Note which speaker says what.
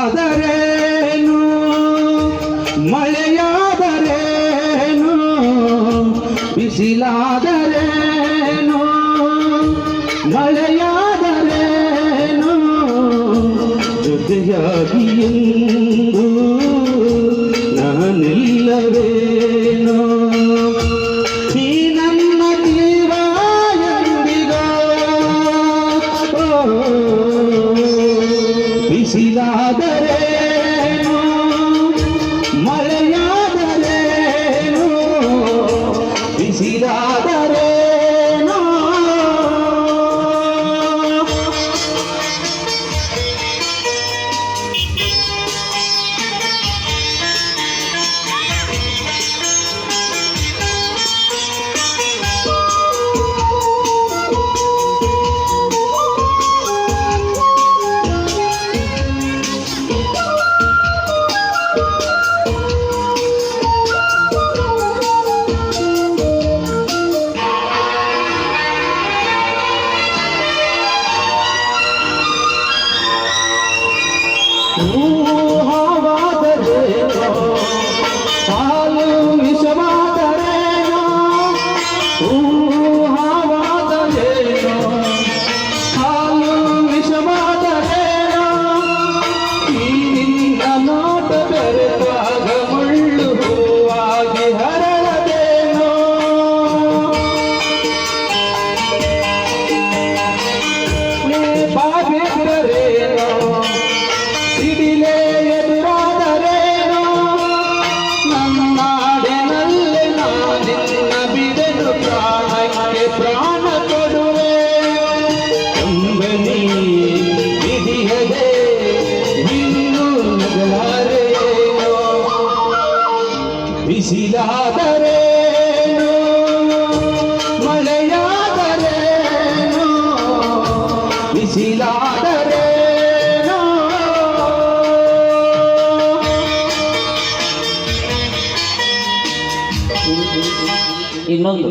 Speaker 1: ಬಿಸಿಲಾದರೇನು ಮಳೆಯಾದರೇನು, ಬಿಸಿಲಾದರೇನು ಮಳೆಯಾದರೇನು, ಜೊತೆಯಾಗಿ ಎಂದು ನಾನಿಲ್ಲವೇನೋ. ನೀ ನನ್ನ ಜೀವ ಎಂದಿಗೋ ಬಿಸಿಲಾದರೇನು ಮಳೆಯಾದರೇನು, ಬಿಸಿಲಾದರೇನು. ಊಹವಾದರೇನೋ ಹಾಲು ವಿಷವಾದರೇನೋ, ಊಹವಾದರೇನೋ ಹಾಲು ವಿಷವಾದರೇನೋ, ಈ ನಿನ್ನ ನೋಟ ಬೆರೆತಾಗ ಮುಳ್ಳು ಹೂವಾಗಿ ಹರಳದೇನೋ. ಬಾಬಿದ್ದರೇನೋ ಸಿಡಿಲೇ ಎದುರಾದರೇನೋ, ನನ್ನಾಡಿನಲ್ಲಿ ನಾನಿನ್ನ ಬಿಡೆದು ಪ್ರಾಣಕ್ಕೆ ಪ್ರಾಣ ಕೊಡುವೆ. ಕಂಬನಿ ವಿಧಿಯದೆ ಇನ್ನೂ ನಗಲಾರೇನೋ, ಬಿಸಿಲಾದರೇನು ಮಳೆಯಾದರೇನು, ಬಿಸಿಲಾದರೇನು.
Speaker 2: ಇನ್ನೊಂದು